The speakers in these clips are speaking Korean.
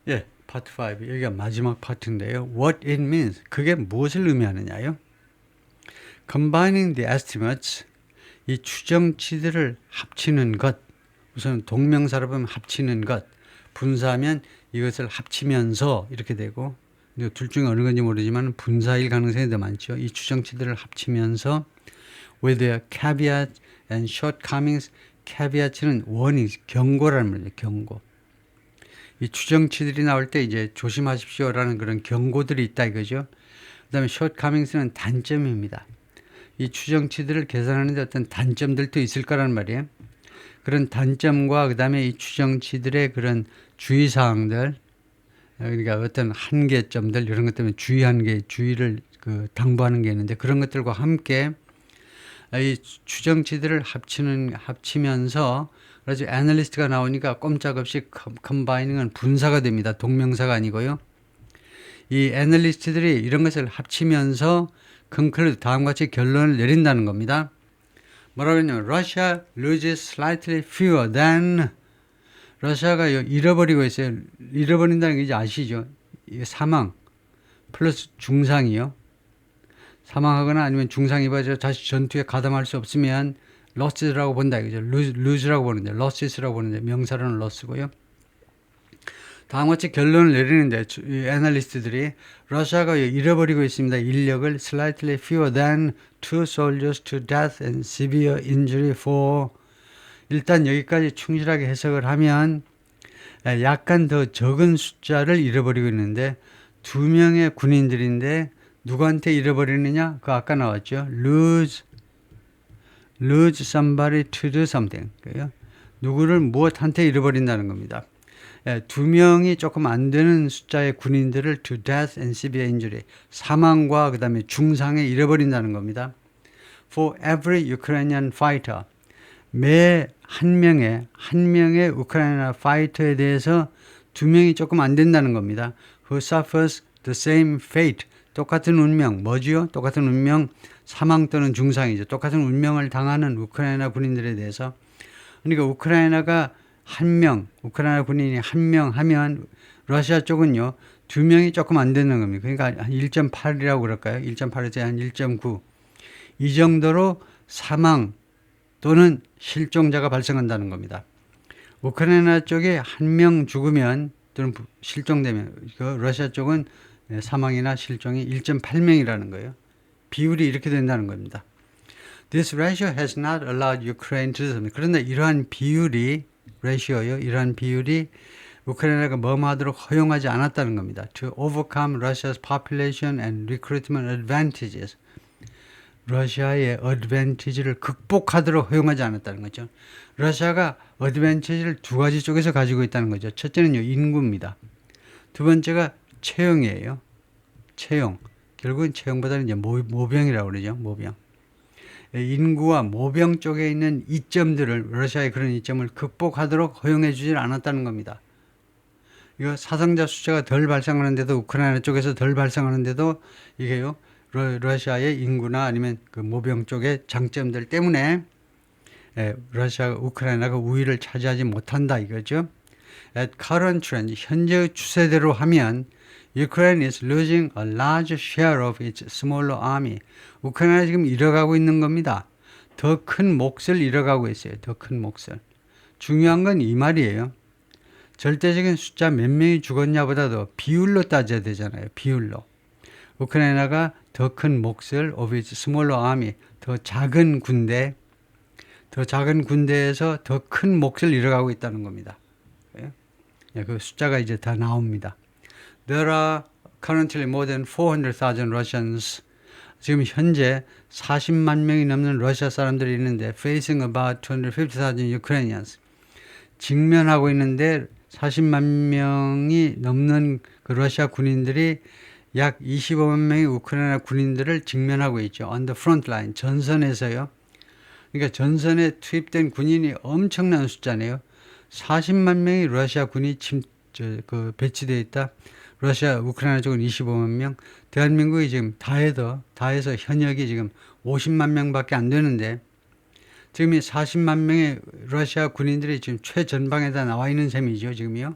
예, 파트 5. 여기가 마지막 파트인데요. What it means. 그게 무엇을 의미하느냐요? Combining the estimates. 이 추정치들을 합치는 것. 우선 동명사로 보면 합치는 것. 분사하면 이것을 합치면서 이렇게 되고, 둘 중에 어느 건지 모르지만 분사일 가능성이 더 많죠. 이 추정치들을 합치면서 with their caveats and shortcomings. caveats는 warning, 경고라는 말이에요. 경고. 이 추정치들이 나올 때 이제 조심하십시오라는 그런 경고들이 있다 이거죠. 그 다음에 shortcomings는 단점입니다. 이 추정치들을 계산하는데 어떤 단점들도 있을 거란 말이에요. 그런 단점과 그 다음에 이 추정치들의 그런 주의사항들, 그러니까 어떤 한계점들 이런 것 때문에 주의를 당부하는 게 있는데 그런 것들과 함께 이 추정치들을 합치면서 그래서 애널리스트가 나오니까 꼼짝없이 컴바이닝은 분사가 됩니다. 동명사가 아니고요. 이 애널리스트들이 이런 것을 합치면서 conclude 다음과 같이 결론을 내린다는 겁니다. 뭐라고 했냐면 Russia loses slightly fewer than 러시아가 잃어버리고 있어요. 잃어버린다는 게 이제 아시죠? 사망 플러스 중상이요. 사망하거나 아니면 중상 입어서 다시 전투에 가담할 수 없으면 loss라고 본다 이거죠. lose라고 보는데 loss라고 보는데 명사로는 loss고요. 다음과 같이 결론을 내리는데 애널리스트들이 러시아가 잃어버리고 있습니다. 인력을 slightly fewer than two soldiers to death and severe injury for 일단 여기까지 충실하게 해석을 하면 약간 더 적은 숫자를 잃어버리고 있는데 두 명의 군인들인데 누구한테 잃어버리느냐? 그 아까 나왔죠. lose somebody to do something. 그래요? 누구를 무엇한테 잃어버린다는 겁니다. 두 명이 조금 안 되는 숫자의 군인들을 to death and severe injury, 사망과 그 다음에 중상에 잃어버린다는 겁니다. For every Ukrainian fighter, 매 한 명의 우크라이나 파이터에 대해서 두 명이 조금 안 된다는 겁니다. Who suffers the same fate, 똑같은 운명, 뭐지요? 똑같은 운명, 사망 또는 중상이죠. 똑같은 운명을 당하는 우크라이나 군인들에 대해서. 그러니까 우크라이나 군인이 한 명 하면 러시아 쪽은요, 두 명이 조금 안 되는 겁니다. 그러니까 한 1.8이라고 그럴까요? 1.8에서 한 1.9. 이 정도로 사망 또는 실종자가 발생한다는 겁니다. 우크라이나 쪽에 한 명 죽으면 또는 실종되면 러시아 쪽은 사망이나 실종이 1.8명이라는 거예요. 비율이 이렇게 된다는 겁니다. This ratio has not allowed Ukraine to do something. 그런데 이러한 비율이 우크라이나가 뭐하도록 허용하지 않았다는 겁니다. To overcome Russia's population and recruitment advantages. 러시아의 어드밴티지를 극복하도록 허용하지 않았다는 거죠. 러시아가 어드밴티지를 두 가지 쪽에서 가지고 있다는 거죠. 첫째는요, 인구입니다. 두 번째가 채용이에요. 채용. 결국은 채용보다는 이제 모병이라고 그러죠. 모병. 인구와 모병 쪽에 있는 이점들을, 러시아의 그런 이점을 극복하도록 허용해 주질 않았다는 겁니다. 이거 사상자 숫자가 덜 발생하는데도, 우크라이나 쪽에서 덜 발생하는데도 이게요, 러시아의 인구나 아니면 그 모병 쪽의 장점들 때문에 우크라이나가 우위를 차지하지 못한다 이거죠. At current trend, 현재의 추세대로 하면 Ukraine is losing a large share of its smaller army. 우크라이나 지금 잃어가고 있는 겁니다. 더 큰 몫을 잃어가고 있어요. 더 큰 몫을. 중요한 건 이 말이에요. 절대적인 숫자 몇 명이 죽었냐보다도 비율로 따져야 되잖아요. 비율로. 우크라이나가 더 큰 몫을 of its smaller army, 더 작은 군대에서 더 큰 몫을 잃어가고 있다는 겁니다. 그 숫자가 이제 다 나옵니다. There are currently more than 400,000 Russians. 지금 현재 40만 명이 넘는 러시아 사람들이 있는데 facing about 250,000 Ukrainians. 직면하고 있는데 40만 명이 넘는 그 러시아 군인들이 약 25만 명의 우크라이나 군인들을 직면하고 있죠. On the front line, 전선에서요. 그러니까 전선에 투입된 군인이 엄청난 숫자네요. 40만 명의 러시아 군이 배치되어 있다. 우크라이나 쪽은 25만 명. 대한민국이 지금 다 해서 현역이 지금 50만 명밖에 안 되는데 지금 이 40만 명의 러시아 군인들이 지금 최전방에다 나와 있는 셈이죠. 지금요.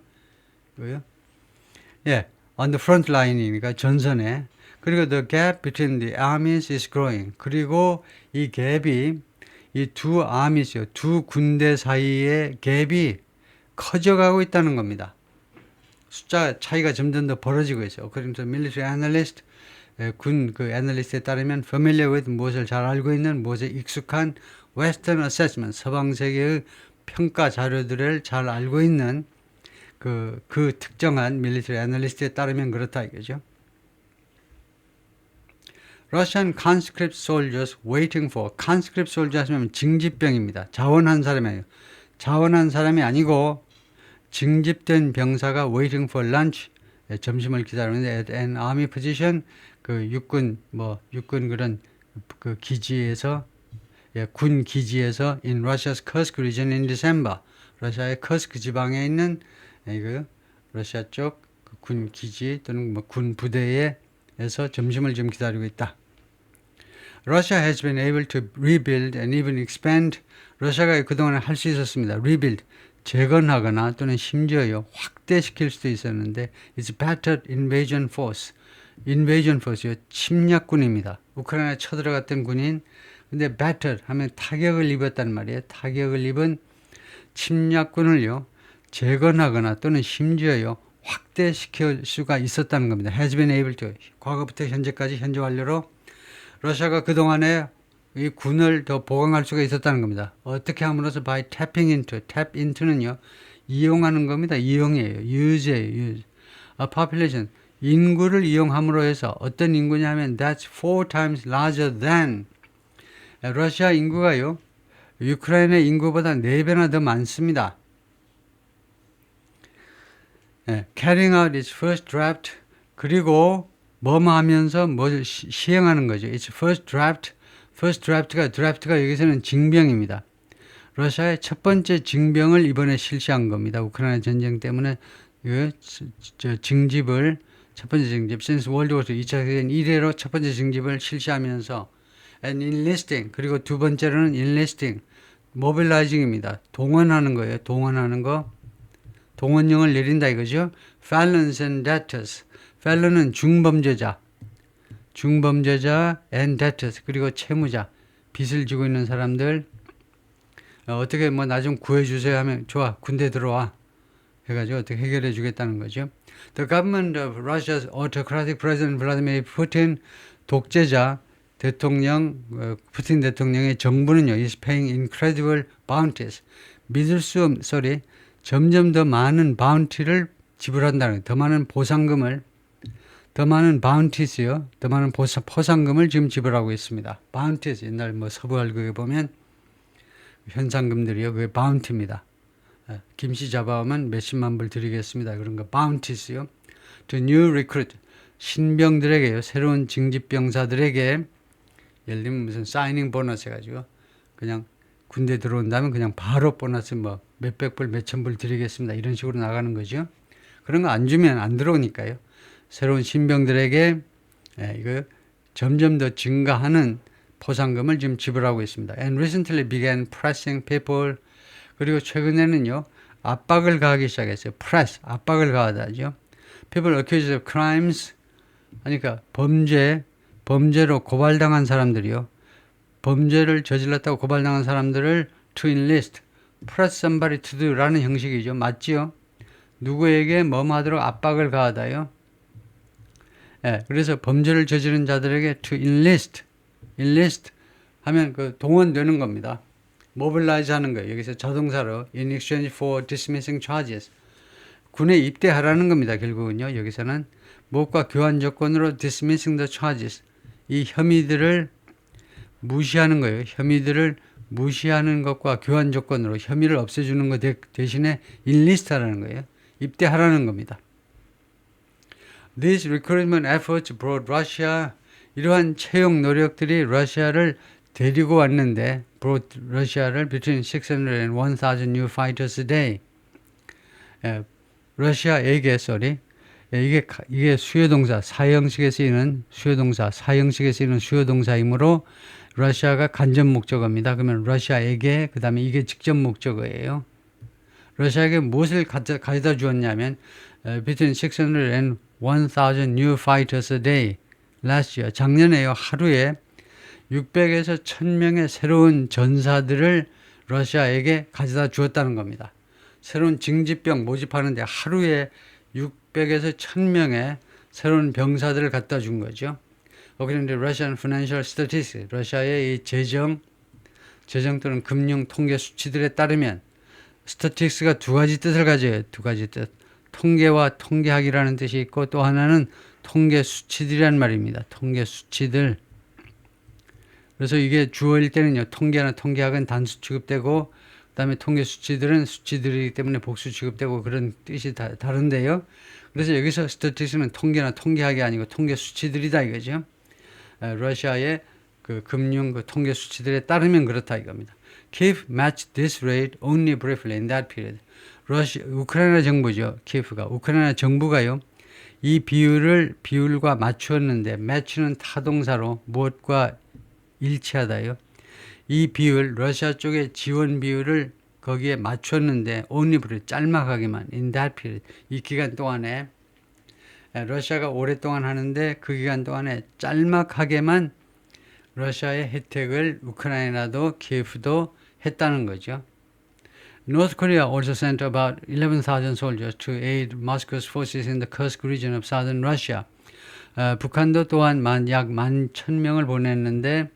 예, on the front line이니까 전선에. 그리고 the gap between the armies is growing. 그리고 이 갭이 이 두 armies요, 두 군대 사이의 갭이 커져가고 있다는 겁니다. 숫자 차이가 점점 더 벌어지고 있어요. According to military analyst, 군 그 애널리스트에 따르면 familiar with 무엇을 잘 알고 있는 무엇에 익숙한 Western assessment 서방 세계의 평가 자료들을 잘 알고 있는 그 특정한 military analyst에 따르면 그렇다 이거죠. Russian conscript soldiers waiting for conscript soldiers 하면 징집병입니다. 자원한 사람이에요. 자원한 사람이 아니고 징집된 병사가 waiting for lunch 점심을 기다리는데 at an army position 그 육군 그런 그 기지에서 군 기지에서 in Russia's Kursk region in December 러시아의 커스크 지방에 있는 그 러시아 쪽 군 기지 또는 뭐 군 부대에서 점심을 좀 기다리고 있다. Russia has been able to rebuild and even expand. 러시아가 그동안에 할 수 있었습니다. rebuild 재건하거나 또는 심지어요 확대시킬 수도 있었는데 it's battered invasion force. invasion force요 침략군입니다. 우크라이나에 쳐들어갔던 군인. 근데 battered 하면 타격을 입었단 말이에요. 타격을 입은 침략군을요 재건하거나 또는 심지어요 확대시킬 수가 있었다는 겁니다. has been able to. 과거부터 현재까지 현재 완료로 러시아가 그동안에 이 군을 더 보강할 수가 있었다는 겁니다. 어떻게 함으로써 by tapping into. tap into는요 이용하는 겁니다. 이용이에요. use예요. use. A population 인구를 이용함으로 해서 어떤 인구냐 하면 that's 4 times larger than. 러시아 인구가요 우크라이나 인구보다 4배나 더 많습니다. carrying out its first draft. 그리고 뭐뭐 하면서 뭘 시행하는 거죠. its first draft. first draft가 여기서는 징병입니다. 러시아의 첫 번째 징병을 이번에 실시한 겁니다. 우크라이나 전쟁 때문에 징집을 첫 번째 징집 since World War II 2차 세계대전 이래로 첫 번째 징집을 실시하면서 and enlisting 그리고 두 번째로는 enlisting mobilizing입니다. 동원하는 거예요. 동원하는 거. 동원령을 내린다 이거죠. felons and debtors. felon은 중범죄자 and debtors 그리고 채무자 빚을 지고 있는 사람들 어떻게 뭐 나 좀 구해주세요 하면 좋아 군대 들어와 해가지고 어떻게 해결해 주겠다는 거죠. The government of Russia's autocratic president Vladimir Putin 독재자 대통령 푸틴 대통령의 정부는요 is paying incredible bounties 믿을 수 없는 점점 더 많은 바운티를 지불한다는 더 많은 보상금을 더 많은 바운티스요 더 많은 포상금을 지금 지불하고 있습니다. 바운티스 옛날 뭐 서부활극에 보면 현상금들이요 그게 바운티입니다. 김씨 잡아오면 몇십만 불 드리겠습니다. 그런 거 바운티스요. To new recruit 신병들에게요 새로운 징집병사들에게 예를 들면 무슨 사이닝 보너스 해가지고 그냥 군대 들어온다면 그냥 바로 보너스 뭐 몇백 불 몇천 불 드리겠습니다. 이런 식으로 나가는 거죠. 그런 거 안 주면 안 들어오니까요. 새로운 신병들에게 이거 점점 더 증가하는 포상금을 지금 지불하고 있습니다. And recently began pressing people. 그리고 최근에는요 압박을 가하기 시작했어요. press 압박을 가하다죠. People accused of crimes 그러니까 범죄로 고발당한 사람들이요. 범죄를 저질렀다고 고발당한 사람들을 to enlist, press somebody to do라는 형식이죠. 맞지요? 누구에게 뭐뭐 하도록 압박을 가하다요. 그래서 범죄를 저지른 자들에게 to enlist 하면 그 동원되는 겁니다. mobilize 하는 거예요. 여기서 자동사로 in exchange for dismissing charges. 군에 입대하라는 겁니다. 결국은요. 여기서는 무엇과 교환 조건으로 dismissing the charges. 이 혐의들을 무시하는 거예요. 혐의들을 무시하는 것과 교환 조건으로 혐의를 없애주는 것 대신에 enlist하라는 거예요. 입대하라는 겁니다. These recruitment efforts brought Russia 이러한 채용 노력들이 러시아를 데리고 왔는데 brought 러시아를 between 600 and 1,000 new fighters a day. 러시아에게 이게 수요동사 사형식에 쓰이는 수요동사이므로 러시아가 간접 목적어입니다. 그러면 러시아에게 그다음에 이게 직접 목적어예요. 러시아에게 무엇을 가져다 주었냐면 between 600 and 1,000 new fighters a day last year. 작년에요. 하루에 600에서 1,000명의 새로운 전사들을 러시아에게 가져다 주었다는 겁니다. 새로운 징집병 모집하는데 하루에 600에서 1,000명의 새로운 병사들을 갖다 준 거죠. 그런데 Russian Financial Statistics, 러시아의 이 재정 또는 금융 통계 수치들에 따르면 statistics가 두 가지 뜻을 가져요. 두 가지 뜻. 통계와 통계학이라는 뜻이 있고 또 하나는 통계 수치들이란 말입니다. 통계 수치들. 그래서 이게 주어일 때는요. 통계나 통계학은 단수 취급되고 그다음에 통계 수치들은 수치들이기 때문에 복수 취급되고 그런 뜻이 다른데요. 그래서 여기서 statistics는 통계나 통계학이 아니고 통계 수치들이다 이거죠. 러시아의 그 금융 그 통계 수치들에 따르면 그렇다 이겁니다. Kiev matched this rate only briefly in that period. 우크라이나 정부죠. 키예프가 우크라이나 정부가요. 이 비율과 맞추었는데 match는 타동사로 무엇과 일치하다요. 이 비율 러시아 쪽의 지원 비율을 거기에 맞췄는데 only briefly 짤막하게만 in that period 이 기간 동안에 러시아가 오랫동안 하는데 그 기간 동안에 짤막하게만 러시아의 혜택을 우크라이나도 키예프도 했다는 거죠. North Korea also sent about 11,000 soldiers to aid Moscow's forces in the Kursk region of southern Russia. 북한도 또한 약 11,000명을 보냈는데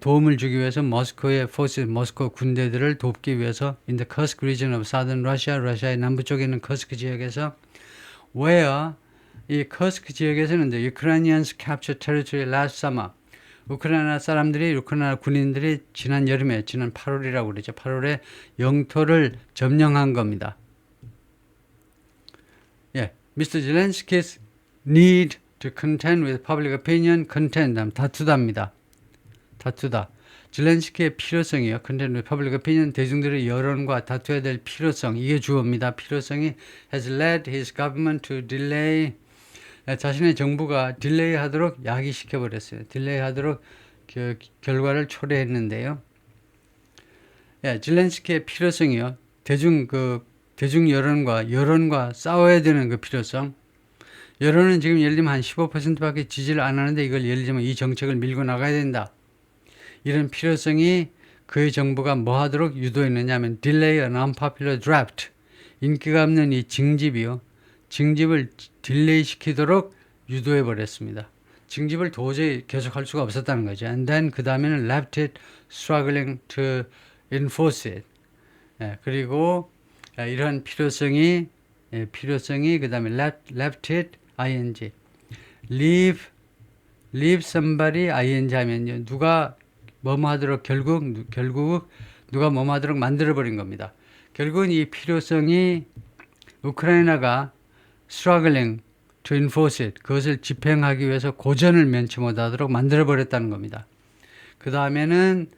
도움을 주기 위해서 모스크바의 forces, 모스크바 군대들을 돕기 위해서 in the Kursk region of southern Russia, 러시아의 남부 쪽에 있는 커스크 지역에서 where 이 커스크 지역에서는 the Ukrainians captured territory last summer. 우크라이나 군인들이 지난 여름에, 지난 8월이라고 그러죠. 8월에 영토를 점령한 겁니다. 예, Mr. Zelensky's need to contend with public opinion, 다투다. zelensky의 필요성이요. contend with public opinion, 대중들의 여론과 다투어야 될 필요성, 이게 주어입니다. 필요성이 has led his government to delay 자신의 정부가 딜레이 하도록 야기시켜버렸어요. 딜레이 하도록 결과를 초래했는데요. 예, zelensky의 필요성이요. 대중 여론과 싸워야 되는 그 필요성. 여론은 지금 예를 들면 한 15%밖에 지지를 안 하는데 이걸 예를 들면 이 정책을 밀고 나가야 된다. 이런 필요성이 그의 정부가 뭐 하도록 유도했느냐 하면 delay an unpopular draft. 인기가 없는 이 징집이요. 징집을 딜레이 시키도록 유도해 버렸습니다. 징집을 도저히 계속할 수가 없었다는 거죠. And then 그 다음에는 left it struggling to enforce it. 그리고 이러한 필요성이 그 다음에 left it ing leave somebody ing 하면요. 누가 뭐뭐 하도록 결국 누가 뭐뭐 하도록 만들어 버린 겁니다. 결국은 이 필요성이 우크라이나가 struggling to enforce it. 그것을 집행하기 위해서 고전을 면치 못하도록 만들어버렸다는 겁니다. 그 다음에는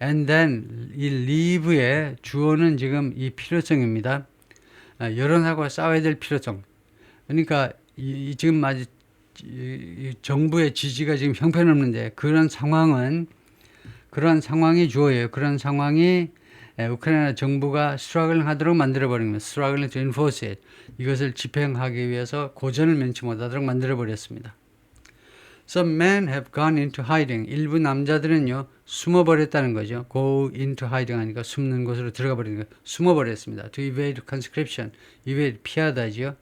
and then 이 leave의 주어는 지금 이 필요성입니다. 여론하고 싸워야 될 필요성. 그러니까 지금 이 정부의 지지가 지금 형편없는데 그런 상황이 주어예요. 그런 상황이 우크라이나 정부가 struggling 하도록 만들어버린 겁니다. struggling to enforce it. 이것을 집행하기 위해서 고전을 면치 못하도록 만들어버렸습니다. Some men have gone into hiding. 일부 남자들은요, 숨어버렸다는 거죠. go into hiding 하니까 숨는 곳으로 들어가 버리는 거예요. 숨어버렸습니다. to evade conscription. evade, 피하다죠.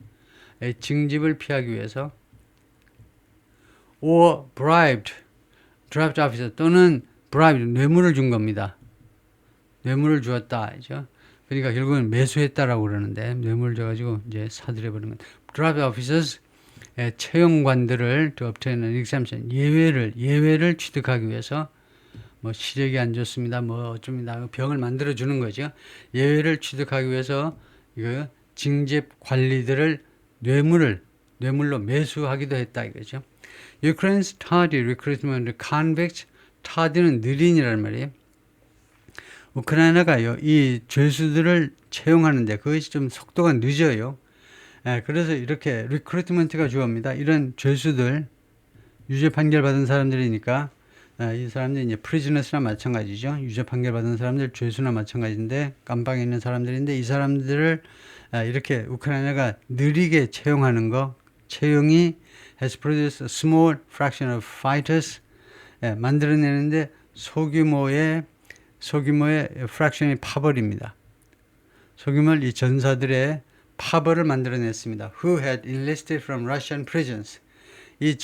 징집을 피하기 위해서. or bribed. draft officer 또는 bribed, 뇌물을 준 겁니다. 뇌물을 주었다. 그죠? 그러니까 결국은 매수했다라고 그러는데 뇌물을 줘가지고 이제 사들여버린 건. draft officers 채용관들을 to obtain an exemption 예외를 취득하기 위해서 뭐 시력이 안 좋습니다. 뭐 어쩌면 병을 만들어 주는 거죠. 예외를 취득하기 위해서 이거 징집 관리들을 뇌물로 매수하기도 했다 이거죠. Ukraine's tardy recruitment convicts. tardy는 느린이란 말이에요. 우크라이나가요, 이 죄수들을 채용하는데 그것이 좀 속도가 늦어요. 그래서 이렇게 리크루트먼트가 주어입니다. 이런 죄수들, 유죄 판결 받은 사람들이니까 이 사람들이 이제 프리즈너스나 마찬가지죠. 유죄 판결 받은 사람들, 죄수나 마찬가지인데 감방에 있는 사람들인데 이 사람들을 이렇게 우크라이나가 느리게 채용하는 거, 채용이 has produced a small fraction of fighters 만들어내는데 소규모의 프랙션이 파벌입니다. 소규모를 이 전사들의 파벌을 만들어냈습니다. Who had enlisted from Russian prisons. 이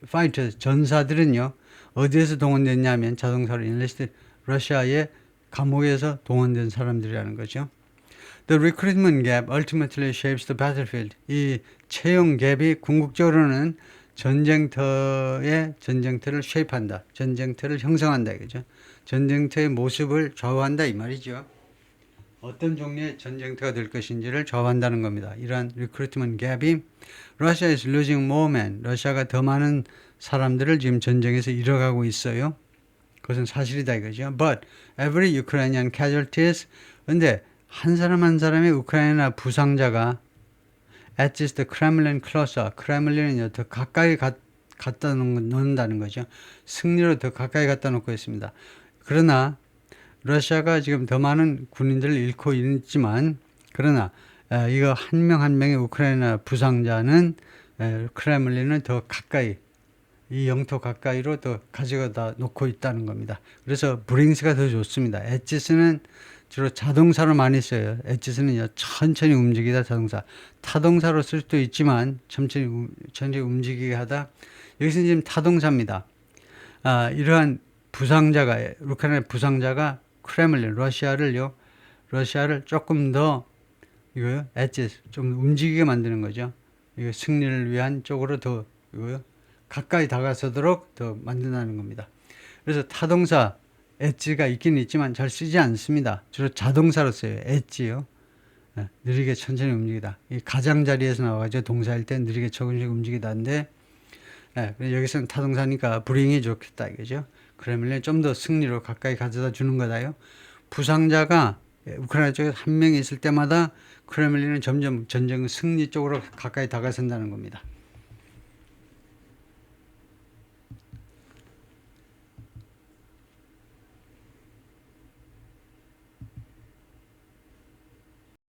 fighters, 전사들은요, 어디에서 동원됐냐면 자동사로 enlisted, 러시아의 감옥에서 동원된 사람들이라는 거죠. The recruitment gap ultimately shapes the battlefield. 이 채용 갭이 궁극적으로는 전쟁터의 전쟁터를 쉐입한다. 전쟁터를 형성한다 이거죠. 전쟁터의 모습을 좌우한다 이 말이죠. 어떤 종류의 전쟁터가 될 것인지를 좌우한다는 겁니다. 이러한 리크루트먼트 갭이 Russia is losing more men. 러시아가 더 많은 사람들을 지금 전쟁에서 잃어가고 있어요. 그것은 사실이다 이거죠. But every Ukrainian casualties. 근데 한 사람 한 사람의 우크라이나 부상자가 edges the Kremlin closer. 크레물린은 더 가까이 갖다 놓는다는 거죠. 승리로 더 가까이 갖다 놓고 있습니다. 그러나 러시아가 지금 더 많은 군인들을 잃고 있지만 그러나 이거 한 명 한 명의 우크라이나 부상자는 크레물린은 더 가까이 이 영토 가까이로 더 가져다 놓고 있다는 겁니다. 그래서 브링스가 더 좋습니다. 엣지스는 주로 자동사로 많이 써요. 엣지스는 천천히 움직이다 자동사. 타동사로 쓸 수도 있지만 천천히 움직이게 하다. 여기서 지금 타동사입니다. 이러한 부상자가 우크라이나 부상자가 크레물린 러시아를 조금 더 이거 엣지스 좀 움직이게 만드는 거죠. 이거 승리를 위한 쪽으로 더 이거 가까이 다가서도록 더 만든다는 겁니다. 그래서 타동사 엣지가 있긴 있지만 잘 쓰지 않습니다. 주로 자동사로 써요. 엣지요. 느리게 천천히 움직이다. 이 가장자리에서 나와가지고 동사일 때 느리게 조금씩 움직이다인데 여기서는 타동사니까 브링이 좋겠다 이거죠. 그러면 좀 더 승리로 가까이 가져다 주는 거다요. 부상자가 우크라이나 쪽에 한 명이 있을 때마다 크레물린은 점점 전쟁 승리 쪽으로 가까이 다가선다는 겁니다.